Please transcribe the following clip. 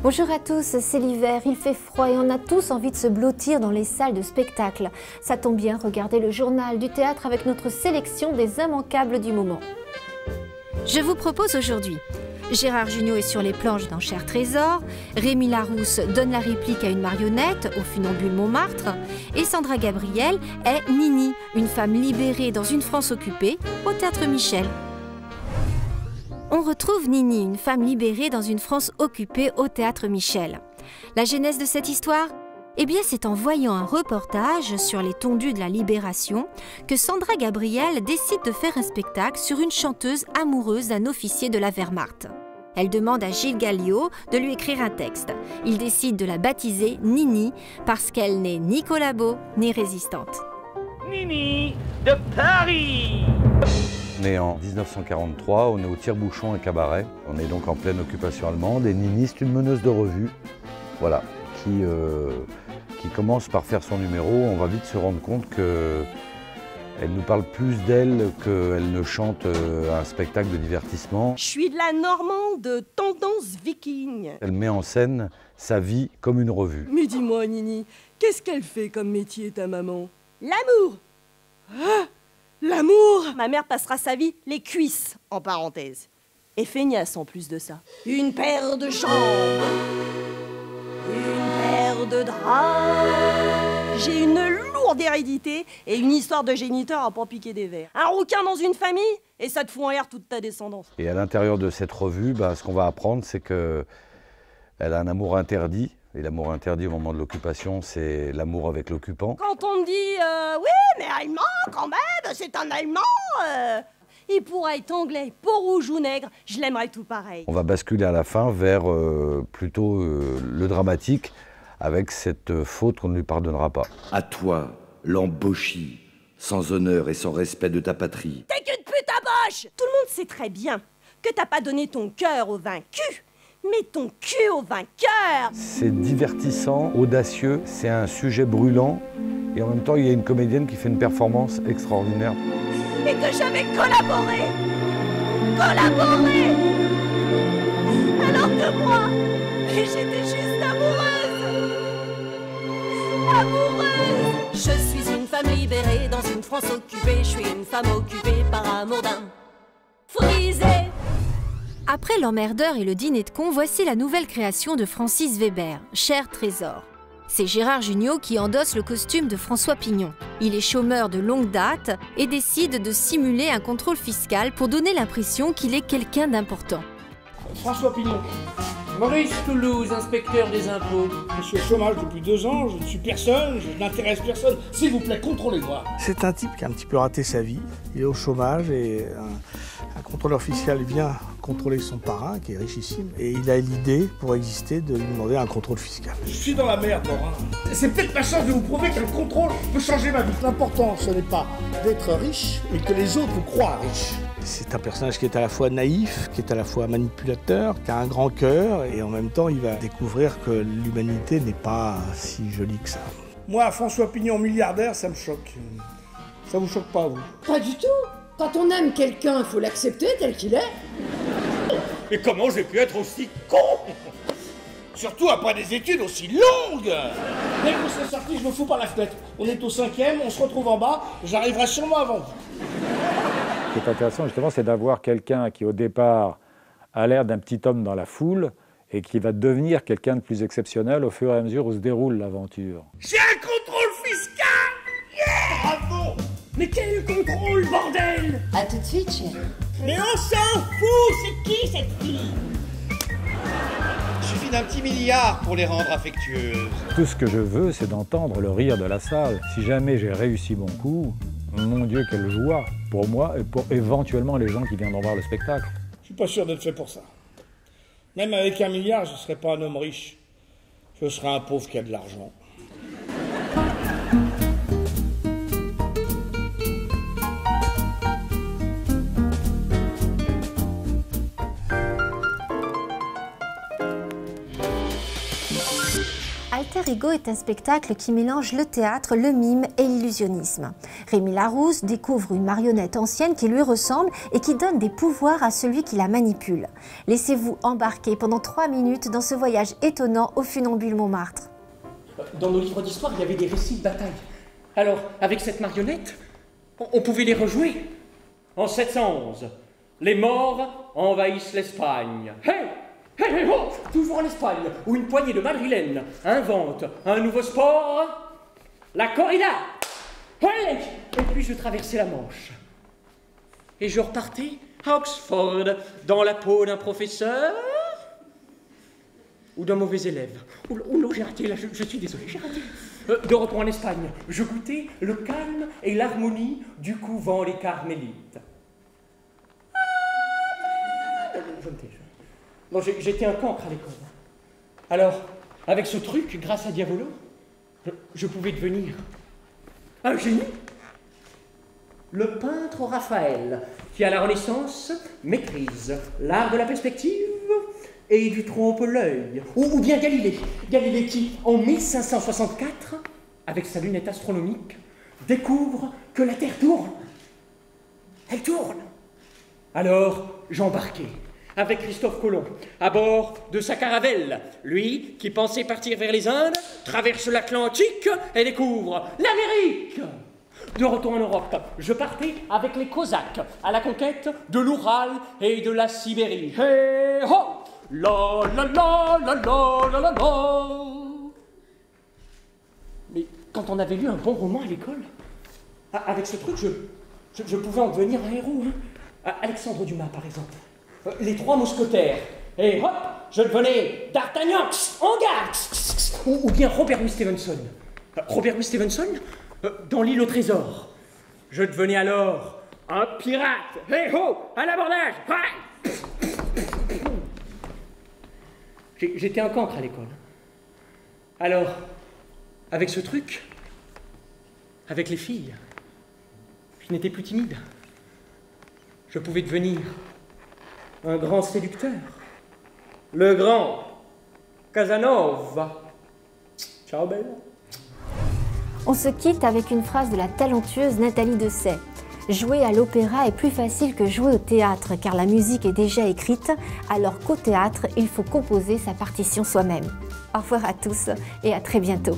Bonjour à tous, c'est l'hiver, il fait froid et on a tous envie de se blottir dans les salles de spectacle. Ça tombe bien, regardez le journal du théâtre avec notre sélection des immanquables du moment. Je vous propose aujourd'hui, Gérard Jugnot est sur les planches dans Cher Trésor, Rémi Larousse donne la réplique à une marionnette au Funambule Montmartre et Sandra Gabriel est Nini, une femme libérée dans une France occupée au Théâtre Michel. On retrouve Nini, une femme libérée dans une France occupée au Théâtre Michel. La genèse de cette histoire ? Eh bien, c'est en voyant un reportage sur les tondus de la Libération que Sandra Gabriel décide de faire un spectacle sur une chanteuse amoureuse d'un officier de la Wehrmacht. Elle demande à Gilles Galliot de lui écrire un texte. Il décide de la baptiser Nini parce qu'elle n'est ni collabo ni résistante. Nini de Paris. On est en 1943, on est au Tire-Bouchon, un cabaret. On est donc en pleine occupation allemande et Nini, c'est une meneuse de revue, voilà, qui commence par faire son numéro. On va vite se rendre compte qu'elle nous parle plus d'elle qu'elle ne chante un spectacle de divertissement. Je suis de la Normande, tendance viking. Elle met en scène sa vie comme une revue. Mais dis-moi, Nini, qu'est-ce qu'elle fait comme métier, ta maman? L'amour. Ah, l'amour. Ma mère passera sa vie les cuisses, en parenthèse. Et feignasse en plus de ça. Une paire de jambes. Une paire de draps. J'ai une lourde hérédité et une histoire de géniteur à pas piquer des vers. Un rouquin dans une famille et ça te fout en l'air toute ta descendance. Et à l'intérieur de cette revue, ce qu'on va apprendre, c'est qu'elle a un amour interdit. Et l'amour interdit au moment de l'occupation, c'est l'amour avec l'occupant. Quand on me dit oui, mais allemand quand même, c'est un Allemand. Il pourrait être anglais, peau rouge ou nègre, je l'aimerais tout pareil. On va basculer à la fin vers plutôt le dramatique, avec cette faute qu'on ne lui pardonnera pas. À toi, l'embauchi, sans honneur et sans respect de ta patrie. T'es qu'une pute à boche. Tout le monde sait très bien que t'as pas donné ton cœur au vaincu, mais ton cul au vainqueur. C'est divertissant, audacieux, c'est un sujet brûlant, et en même temps, il y a une comédienne qui fait une performance extraordinaire. Et que j'avais collaboré. Alors que moi, j'étais juste amoureuse. Je suis une femme libérée dans une France occupée. Je suis une femme occupée par amour d'un frisé. Après L'Emmerdeur et le dîner de con, voici la nouvelle création de Francis Weber, Cher Trésor. C'est Gérard Jugnot qui endosse le costume de François Pignon. Il est chômeur de longue date et décide de simuler un contrôle fiscal pour donner l'impression qu'il est quelqu'un d'important. François Pignon. Maurice Toulouse, inspecteur des impôts. Je suis au chômage depuis 2 ans, je ne suis personne, je n'intéresse personne. S'il vous plaît, contrôlez-moi. C'est un type qui a un petit peu raté sa vie. Il est au chômage et un contrôleur fiscal vient contrôler son parrain, qui est richissime. Et il a l'idée, pour exister, de lui demander un contrôle fiscal. Je suis dans la merde, Laurent. C'est peut-être ma chance de vous prouver qu'un contrôle peut changer ma vie. L'important, ce n'est pas d'être riche, mais que les autres vous croient riches. C'est un personnage qui est à la fois naïf, qui est à la fois manipulateur, qui a un grand cœur, et en même temps, il va découvrir que l'humanité n'est pas si jolie que ça. Moi, François Pignon, milliardaire, ça me choque. Ça vous choque pas, vous? Pas du tout. Quand on aime quelqu'un, il faut l'accepter tel qu'il est. Mais comment j'ai pu être aussi con? Surtout après des études aussi longues. Dès que vous serez sorti, je me fous par la fenêtre. On est au 5e, on se retrouve en bas, j'arriverai sûrement avant vous. Ce qui est intéressant justement, c'est d'avoir quelqu'un qui au départ a l'air d'un petit homme dans la foule et qui va devenir quelqu'un de plus exceptionnel au fur et à mesure où se déroule l'aventure. J'ai un contrôle fiscal. Yeah! Bravo! Mais quel contrôle, bordel! À tout de suite, chérie. Mais on s'en fout! C'est qui cette fille? Il suffit d'un petit milliard pour les rendre affectueuses. Tout ce que je veux, c'est d'entendre le rire de la salle. Si jamais j'ai réussi mon coup, mon Dieu, quelle joie pour moi et pour éventuellement les gens qui viendront voir le spectacle. Je suis pas sûr d'être fait pour ça. Même avec 1 milliard, je ne serais pas un homme riche. Je serais un pauvre qui a de l'argent. Alter Ego est un spectacle qui mélange le théâtre, le mime et l'illusionnisme. Rémi Larousse découvre une marionnette ancienne qui lui ressemble et qui donne des pouvoirs à celui qui la manipule. Laissez-vous embarquer pendant 3 minutes dans ce voyage étonnant au funambule Montmartre. Dans nos livres d'histoire, il y avait des récits de bataille. Alors, avec cette marionnette, on pouvait les rejouer. En 711, les morts envahissent l'Espagne. Hey! Hey, oh, toujours en Espagne, où une poignée de madrilènes invente un nouveau sport, la corrida. Hey! Et puis je traversais la Manche. Et je repartais à Oxford, dans la peau d'un professeur ou d'un mauvais élève. Oh non, j'ai raté, là, je suis désolé, j'ai raté. De retour en Espagne, je goûtais le calme et l'harmonie du couvent des Carmélites. Je me tais. Non, j'étais un cancre à l'école. Alors, avec ce truc, grâce à Diavolo, je pouvais devenir un génie. Le peintre Raphaël, qui à la Renaissance maîtrise l'art de la perspective et du trompe-l'œil. Ou bien Galilée. Galilée qui, en 1564, avec sa lunette astronomique, découvre que la Terre tourne. Elle tourne. Alors, j'embarquai avec Christophe Colomb, à bord de sa caravelle. Lui, qui pensait partir vers les Indes, traverse l'Atlantique et découvre l'Amérique. De retour en Europe, je partais avec les Cosaques à la conquête de l'Oural et de la Sibérie. Hey ho! La la la la la la la la. Mais quand on avait lu un bon roman à l'école, avec ce truc, je pouvais en devenir un héros. Hein. Alexandre Dumas, par exemple. Les 3 mousquetaires. Et hop, je devenais D'Artagnan, en garde. Ou bien Robert Louis Stevenson. Robert Louis Stevenson, dans l'île au trésor. Je devenais alors un pirate. Hey ho, à l'abordage. J'étais un cancre à l'école. Alors, avec ce truc, avec les filles, je n'étais plus timide. Je pouvais devenir un grand séducteur, le grand Casanova. Ciao, belle. On se quitte avec une phrase de la talentueuse Nathalie Dessay. Jouer à l'opéra est plus facile que jouer au théâtre, car la musique est déjà écrite, alors qu'au théâtre, il faut composer sa partition soi-même. Au revoir à tous et à très bientôt.